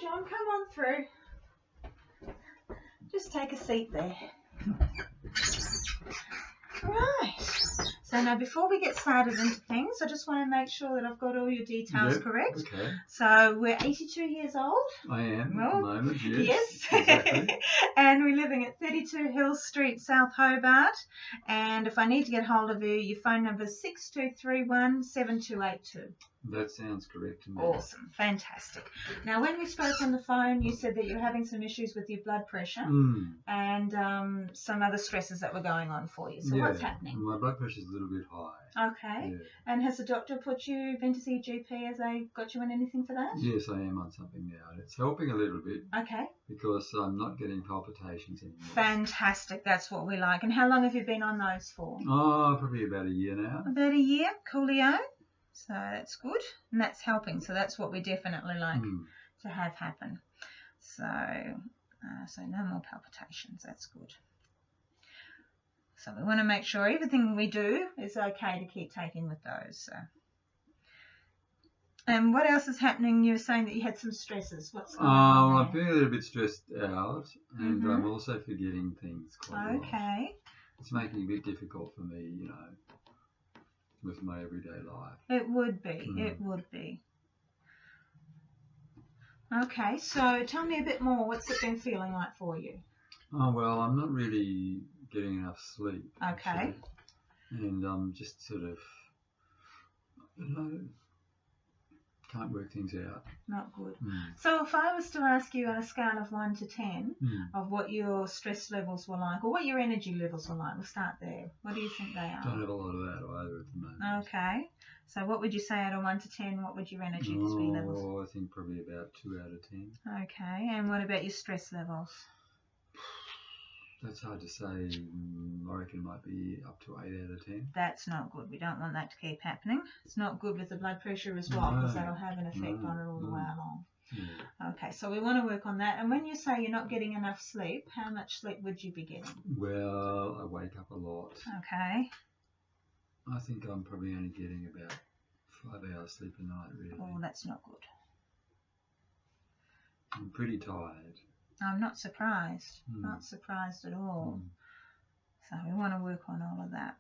John, come on through. Just take a seat there. Right. So now before we get started into things, I just want to make sure that I've got all your details correct. Okay. So we're 82 years old. I am Well, at the moment, yes. Yes. Exactly. And we're living at 32 Hill Street, South Hobart. And if I need to get hold of you, your phone number is 6231 7282. That sounds correct to me. Awesome. Fantastic. Now, when we spoke on the phone, you said that you're having some issues with your blood pressure and some other stresses that were going on for you. So what's happening? My blood pressure is a little bit high. Okay. Yeah. And has the doctor been to see a GP? Has they got you on anything for that? Yes, I am on something now. It's helping a little bit. Okay. Because I'm not getting palpitations anymore. Fantastic. That's what we like. And how long have you been on those for? Oh, probably about a year now. About a year. Coolio. So that's good. And that's helping. So that's what we definitely like to have happen. So, so no more palpitations. That's good. So we want to make sure everything we do is okay to keep taking with those. So. And what else is happening? You were saying that you had some stresses. What's going on there? I'm feeling a little bit stressed out, and I'm also forgetting things quite a lot. Okay. It's making it a bit difficult for me, you know, with my everyday life. It would be. It would be. Okay, so tell me a bit more. What's it been feeling like for you? Oh, well, I'm not really getting enough sleep. Okay. Actually. And I'm just sort of, I don't know, can't work things out. Not good. So if I was to ask you on a scale of 1 to 10 of what your stress levels were like, or what your energy levels were like, we'll start there. What do you think they are? Don't have a lot of that either at the moment. Okay. So what would you say out of 1 to 10? What would your energy levels? Oh, I think probably about 2 out of 10. Okay. And what about your stress levels? That's hard to say. I reckon it might be up to 8 out of 10. That's not good. We don't want that to keep happening. It's not good with the blood pressure as well, because that'll have an effect on it all the way along. Yeah. Okay, so we want to work on that. And when you say you're not getting enough sleep, how much sleep would you be getting? Well, I wake up a lot. Okay. I think I'm probably only getting about 5 hours sleep a night, really. Oh, that's not good. I'm pretty tired. I'm not surprised. Not surprised at all. So we want to work on all of that.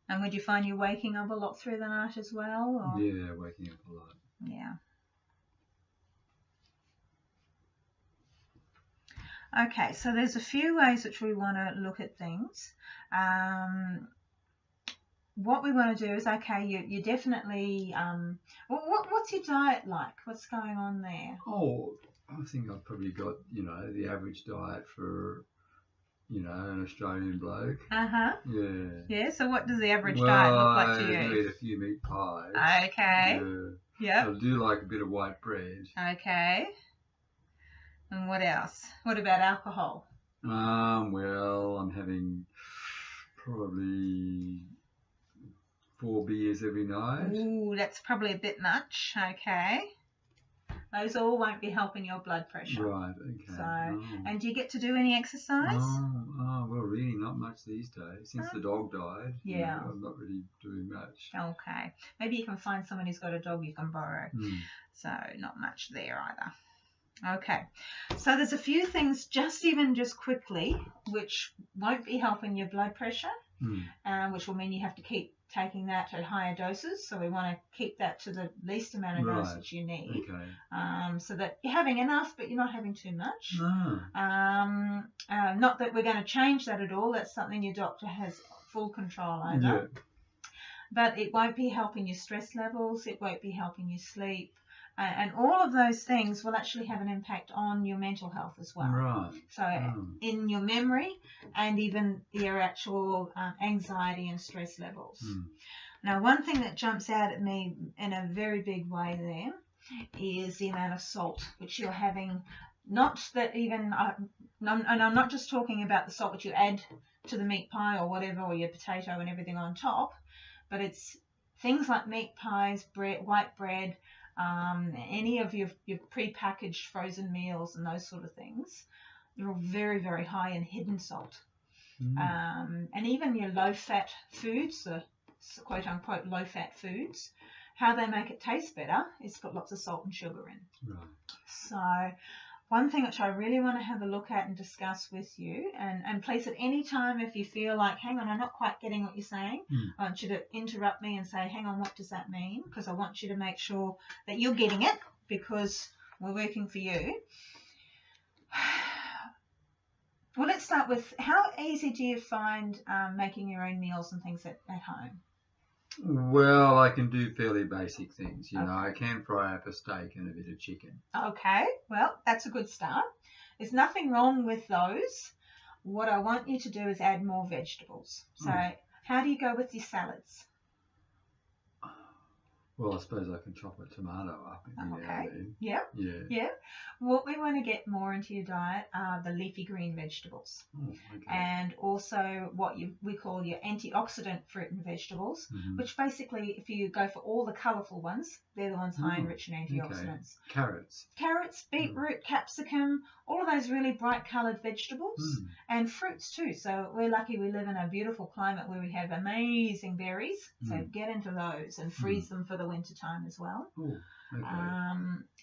And would you find you waking up a lot through the night as well? Or? Yeah, waking up a lot. Yeah. Okay, so there's a few ways which we want to look at things. What we want to do is, okay, you definitely, what's your diet like? What's going on there? Oh, I think I've probably got, you know, the average diet for, you know, an Australian bloke. Uh-huh. Yeah. Yeah, so what does the average diet look like to you? I eat a few meat pies. Okay. Yeah. I do like a bit of white bread. Okay. And what else? What about alcohol? Well, I'm having probably 4 beers every night. Ooh, that's probably a bit much. Okay. Those all won't be helping your blood pressure. Right, okay. So, and do you get to do any exercise? Oh, well, really not much these days. Since the dog died, yeah. You know, I'm not really doing much. Okay. Maybe you can find someone who's got a dog you can borrow. So, not much there either. Okay. So, there's a few things, just quickly, which won't be helping your blood pressure, which will mean you have to keep taking that at higher doses, so we want to keep that to the least amount of dosage you need, so that you're having enough but you're not having too much. Not that we're going to change that at all. That's something your doctor has full control over. But it won't be helping your stress levels, it won't be helping you sleep, and all of those things will actually have an impact on your mental health as well. So in your memory and even your actual anxiety and stress levels. Now, one thing that jumps out at me in a very big way there is the amount of salt which you're having. Not that even, and I'm not just talking about the salt which you add to the meat pie or whatever, or your potato and everything on top, but it's things like meat pies, bread, white bread, any of your pre-packaged frozen meals and those sort of things. They're all very, very high in hidden salt. And even your low-fat foods, the quote-unquote low-fat foods, how they make it taste better is put lots of salt and sugar in. Right. So one thing which I really want to have a look at and discuss with you, and please at any time if you feel like, hang on, I'm not quite getting what you're saying, I want you to interrupt me and say, hang on, what does that mean? Because I want you to make sure that you're getting it, because we're working for you. Well, let's start with, how easy do you find making your own meals and things at home? Well, I can do fairly basic things. You know, I can fry up a steak and a bit of chicken. Okay, well, that's a good start. There's nothing wrong with those. What I want you to do is add more vegetables. So how do you go with your salads? Well, I suppose I can chop a tomato up. Okay. Yeah. What we want to get more into your diet are the leafy green vegetables. And also what we call your antioxidant fruit and vegetables, which basically, if you go for all the colourful ones, they're the ones high and rich in antioxidants. Carrots, beetroot, capsicum, all of those really bright coloured vegetables, and fruits too. So we're lucky we live in a beautiful climate where we have amazing berries. So get into those and freeze them for the winter time as well.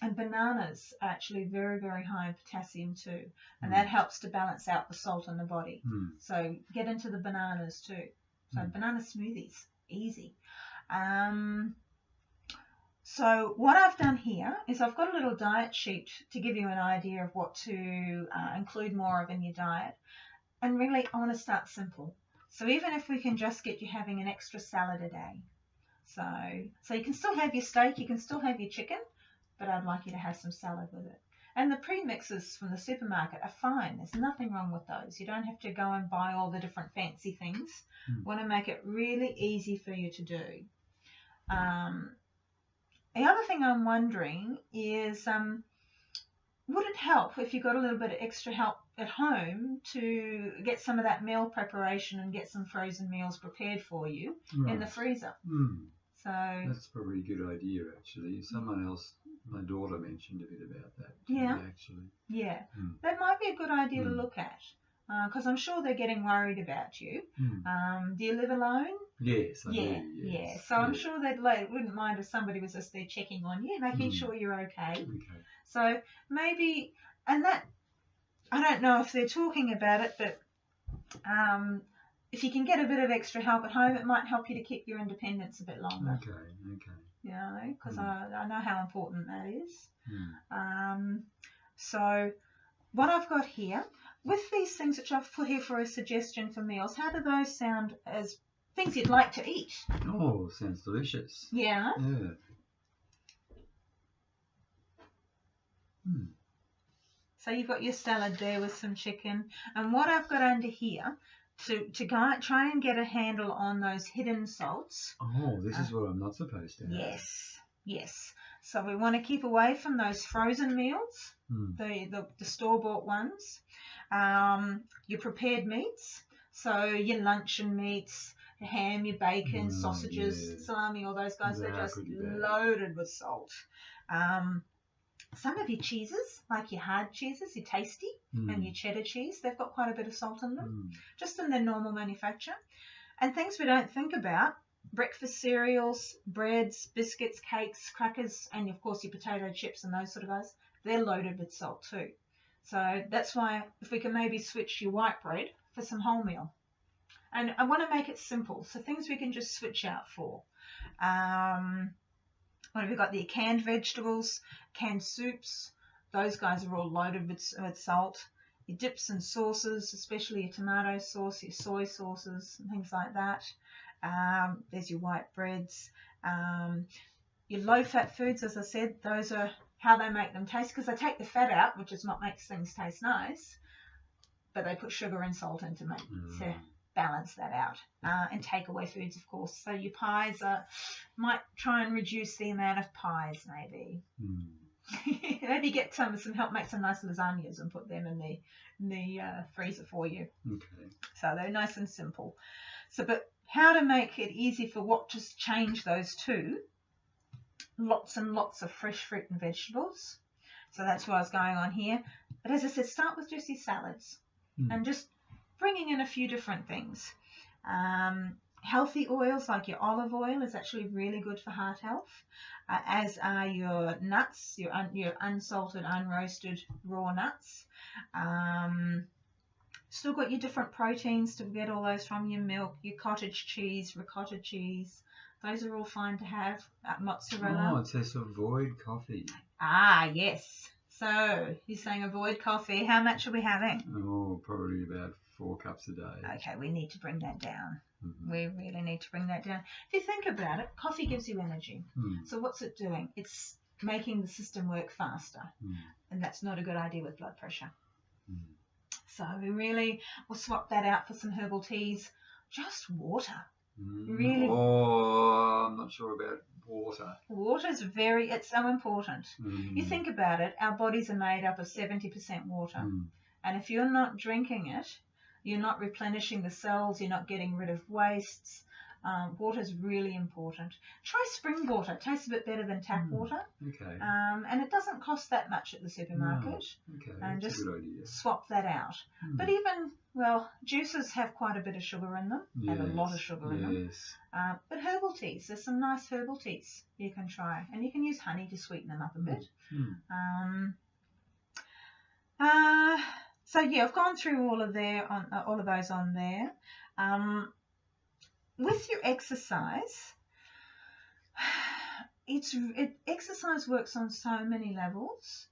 And bananas are actually very, very high in potassium too, and that helps to balance out the salt in the body. So get into the bananas too. So banana smoothies, easy. So what I've done here is I've got a little diet sheet to give you an idea of what to include more of in your diet. And really, I want to start simple. So even if we can just get you having an extra salad a day. So you can still have your steak, you can still have your chicken, but I'd like you to have some salad with it. And the premixes from the supermarket are fine. There's nothing wrong with those. You don't have to go and buy all the different fancy things. Want to make it really easy for you to do. The other thing I'm wondering is, would it help if you got a little bit of extra help at home to get some of that meal preparation and get some frozen meals prepared for you in the freezer? So that's probably a good idea, actually. Someone else, my daughter, mentioned a bit about that. Yeah, that might be a good idea to look at, because I'm sure they're getting worried about you. Do you live alone? Yes, I do. Yes. So I'm sure they'd wouldn't mind if somebody was just there checking on you, making sure you're okay. So maybe, and that, I don't know if they're talking about it, but if you can get a bit of extra help at home, it might help you to keep your independence a bit longer. You know, because I know how important that is. So what I've got here, with these things which I've put here for a suggestion for meals, how do those sound as things you'd like to eat? Oh, sounds delicious. Yeah. So you've got your salad there with some chicken. And what I've got under here, to try and get a handle on those hidden salts. Oh, this is what I'm not supposed to have. Yes. So we want to keep away from those frozen meals, the store-bought ones. Your prepared meats, so your luncheon meats, your ham, your bacon, sausages, salami, all those guys, they're just loaded with salt. Some of your cheeses, like your hard cheeses, your tasty, and your cheddar cheese, they've got quite a bit of salt in them, just in their normal manufacture. And things we don't think about, breakfast cereals, breads, biscuits, cakes, crackers, and of course your potato chips and those sort of guys, they're loaded with salt too. So that's why if we can maybe switch your white bread for some wholemeal. And I want to make it simple, so things we can just switch out for. What have we got there? Canned vegetables, canned soups. Those guys are all loaded with salt. Your dips and sauces, especially your tomato sauce, your soy sauces, and things like that. There's your white breads. Your low-fat foods, as I said, those are how they make them taste, because they take the fat out, which is what makes things taste nice, but they put sugar and salt in to balance that out. And takeaway foods, of course. So your pies might try and reduce the amount of pies, maybe. Maybe get some help make some nice lasagnas and put them in the freezer for you. So they're nice and simple. So, but how to make it easy for what to change those two? Lots and lots of fresh fruit and vegetables. So that's what I was going on here. But as I said, start with just your salads and just bringing in a few different things. Healthy oils like your olive oil is actually really good for heart health, as are your nuts, your unsalted, unroasted raw nuts. Still got your different proteins to get all those from, your milk, your cottage cheese, ricotta cheese. Those are all fine to have. Mozzarella. Oh, it says avoid coffee. Ah, yes. So you're saying avoid coffee. How much are we having? Oh, probably about 4 cups a day. Okay, we need to bring that down. Mm-hmm. We really need to bring that down. If you think about it, coffee gives you energy. So what's it doing? It's making the system work faster. And that's not a good idea with blood pressure. So we really will swap that out for some herbal teas. Just water. Really. Oh, I'm not sure about water. Water's it's so important. You think about it, our bodies are made up of 70% water. And if you're not drinking it, you're not replenishing the cells, you're not getting rid of wastes. Water's really important. Try spring water. It tastes a bit better than tap water. Okay. And it doesn't cost that much at the supermarket. No. Okay, And that's just a good idea. swap that out. But even, juices have quite a bit of sugar in them. Have a lot of sugar in them. But herbal teas, there's some nice herbal teas you can try. And you can use honey to sweeten them up a bit. So yeah, I've gone through all of those on there. With your exercise, exercise works on so many levels.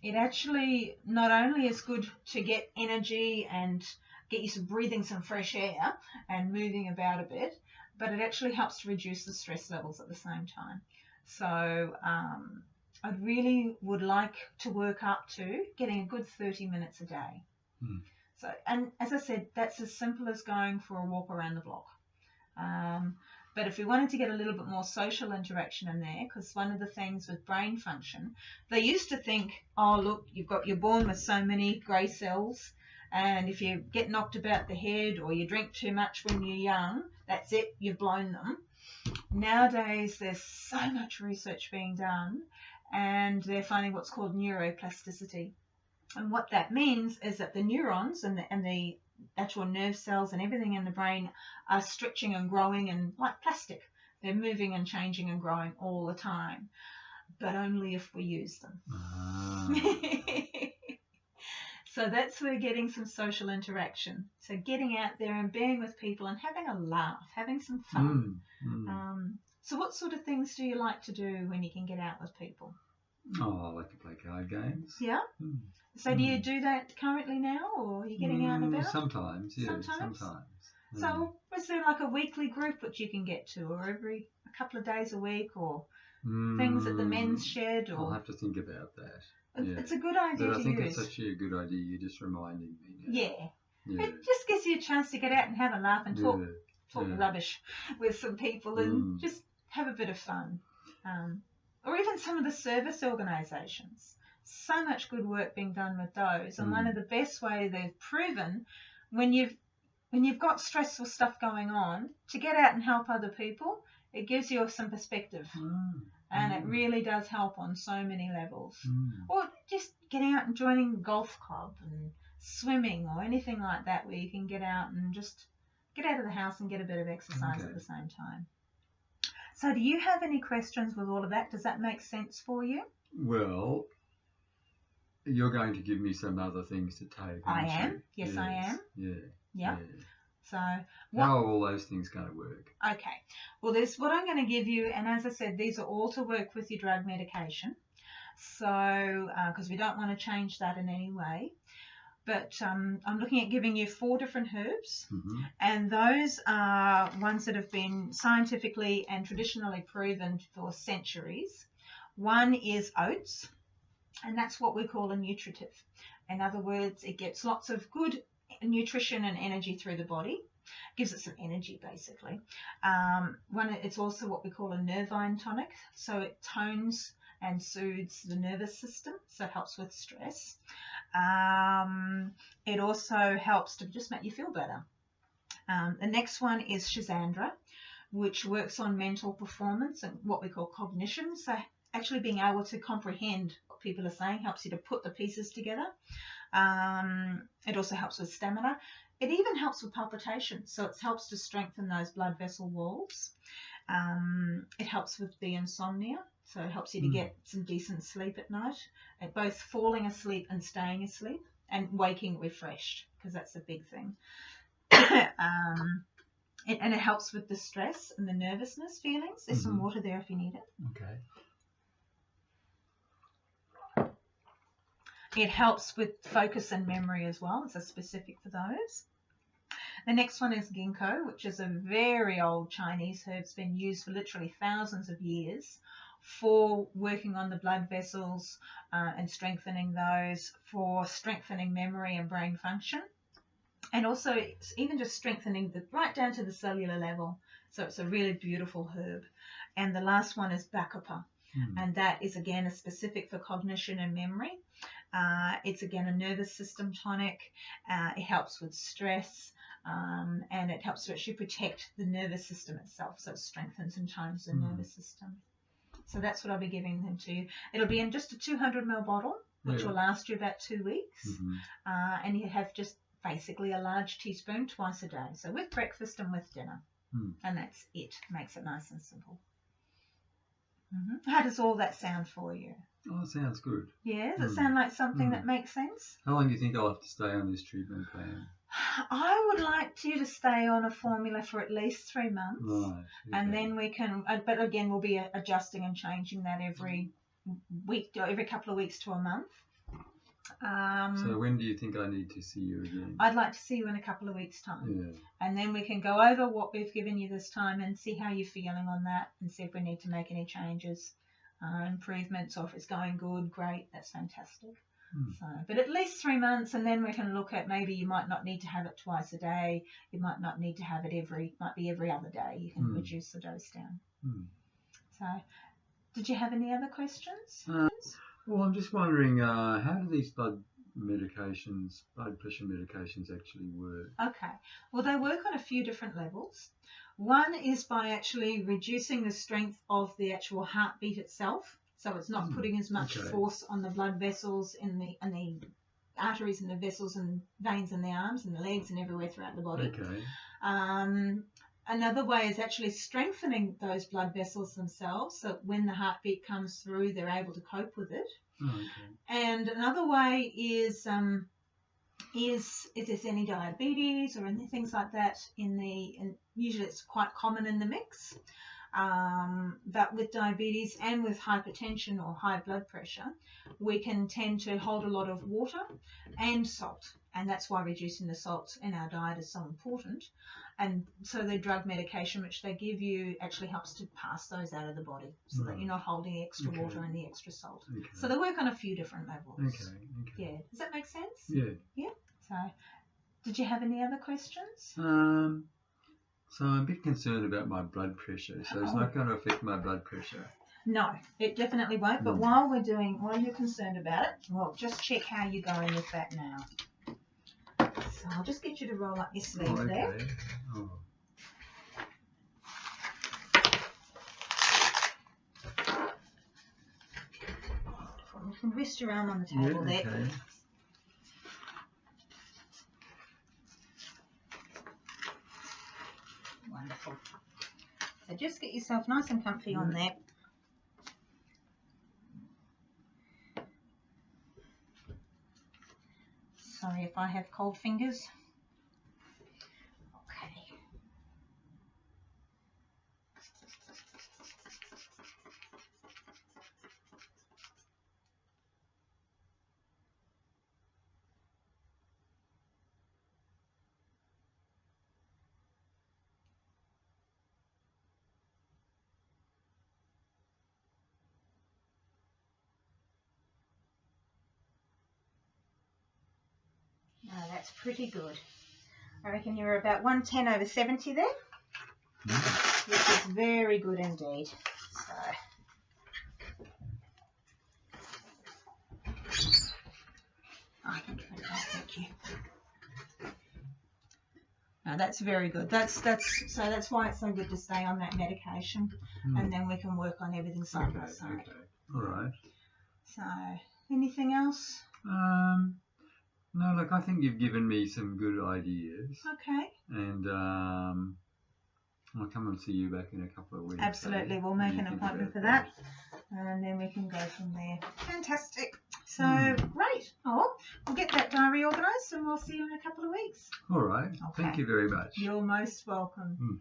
It actually not only is good to get energy and get you breathing some fresh air and moving about a bit, but it actually helps to reduce the stress levels at the same time. So I really would like to work up to getting a good 30 minutes a day. So, and as I said, that's as simple as going for a walk around the block. But if we wanted to get a little bit more social interaction in there, because one of the things with brain function, they used to think, oh, look, you're born with so many grey cells, and if you get knocked about the head or you drink too much when you're young, that's it, you've blown them. Nowadays, there's so much research being done, and they're finding what's called neuroplasticity. And what that means is that the neurons and the actual nerve cells and everything in the brain are stretching and growing, and like plastic, they're moving and changing and growing all the time, but only if we use them. So that's where getting some social interaction. So getting out there and being with people and having a laugh, having some fun. So what sort of things do you like to do when you can get out with people? Oh, I like to play card games. Yeah? So do you do that currently now, or are you getting out and about? Sometimes, yeah. Sometimes. So is there like a weekly group which you can get to, or every a couple of days a week, or things at the men's shed? Or I'll have to think about that. It's a good idea but to I think use. it's actually a good idea. You're just reminding me now. Yeah. It just gives you a chance to get out and have a laugh and talk rubbish with some people and just have a bit of fun. Or even some of the service organisations. So much good work being done with those. And one of the best ways they've proven, when you've got stressful stuff going on, to get out and help other people, it gives you some perspective. And it really does help on so many levels. Or just getting out and joining a golf club and swimming or anything like that, where you can get out and just get out of the house and get a bit of exercise at the same time. So do you have any questions with all of that? Does that make sense for you? Well, you're going to give me some other things to take. I am. Yes, I am. Yeah. So how are all those things going to work? Okay. Well, there's what I'm going to give you, and as I said, these are all to work with your drug medication. So, because we don't want to change that in any way. But I'm looking at giving you 4 different herbs, and those are ones that have been scientifically and traditionally proven for centuries. One is oats, and that's what we call a nutritive. In other words, it gets lots of good nutrition and energy through the body, gives it some energy basically. It's also what we call a nervine tonic, so it tones and soothes the nervous system, so it helps with stress. It also helps to just make you feel better. The next one is Schizandra, which works on mental performance and what we call cognition, so actually being able to comprehend what people are saying, helps you to put the pieces together. It also helps with stamina. It even helps with palpitations, so it helps to strengthen those blood vessel walls. It helps with the insomnia, so it helps you to get some decent sleep at night, both falling asleep and staying asleep, and waking refreshed, because that's the big thing. And it helps with the stress and the nervousness feelings. There's some water there if you need it. Okay. It helps with focus and memory as well. It's a specific for those. The next one is ginkgo, which is a very old Chinese herb. It's been used for literally thousands of years for working on the blood vessels and strengthening those, for strengthening memory and brain function. And also even just strengthening right down to the cellular level. So it's a really beautiful herb. And the last one is bacopa. And that is, again, a specific for cognition and memory. It's, again, a nervous system tonic. It helps with stress, and it helps to actually protect the nervous system itself. So it strengthens and tones the nervous system. So that's what I'll be giving them to you. It'll be in just a 200 ml bottle, which will last you about 2 weeks. And you have just basically a large teaspoon twice a day. So with breakfast and with dinner. And that's it. Makes it nice and simple. How does all that sound for you? Oh, it sounds good. Yeah, does it sound like something that makes sense? How long do you think I'll have to stay on this treatment plan? I would like you to stay on a formula for at least 3 months. Right. And then we can, but again, we'll be adjusting and changing that every week, or every couple of weeks to a month. So when do you think I need to see you again? I'd like to see you in a couple of weeks' time. Yeah. And then we can go over what we've given you this time and see how you're feeling on that, and see if we need to make any changes, improvements, or if it's going good, great, that's fantastic. So, but at least 3 months, and then we can look at maybe you might not need to have it twice a day. You might not need to have it might be every other day. You can reduce the dose down. So, did you have any other questions? Well, I'm just wondering, how do these blood pressure medications actually work? Okay, well, they work on a few different levels. One is by actually reducing the strength of the actual heartbeat itself, so it's not putting as much force on the blood vessels in the arteries and the vessels and veins in the arms and the legs and everywhere throughout the body. Another way is actually strengthening those blood vessels themselves, so when the heartbeat comes through, they're able to cope with it. And another way is if there's any diabetes or any things like that and usually it's quite common in the mix. But with diabetes and with hypertension or high blood pressure, we can tend to hold a lot of water and salt, and that's why reducing the salt in our diet is so important. And so the drug medication which they give you actually helps to pass those out of the body, so that you're not holding the extra water and the extra salt. So they work on a few different levels. Yeah, does that make sense? Yeah. So, did you have any other questions? So I'm a bit concerned about my blood pressure. So it's not going to affect my blood pressure? No, it definitely won't. But while you're concerned about it, well, just check how you're going with that now. So I'll just get you to roll up your sleeve there. You can rest your arm on the table there. Wonderful. So just get yourself nice and comfy on there. Sorry if I have cold fingers. Okay. No, that's pretty good. I reckon you're about 110/70 there, which is very good indeed. So, thank you. No, that's very good. That's why it's so good to stay on that medication, and then we can work on everything side by side. All right. So, anything else? No, look, I think you've given me some good ideas, Okay. and I'll come and see you back in a couple of weeks. Absolutely, we'll make an appointment for that, and then we can go from there. Fantastic. So, great. Oh, we'll get that diary organised, and we'll see you in a couple of weeks. All right. Okay. Thank you very much. You're most welcome.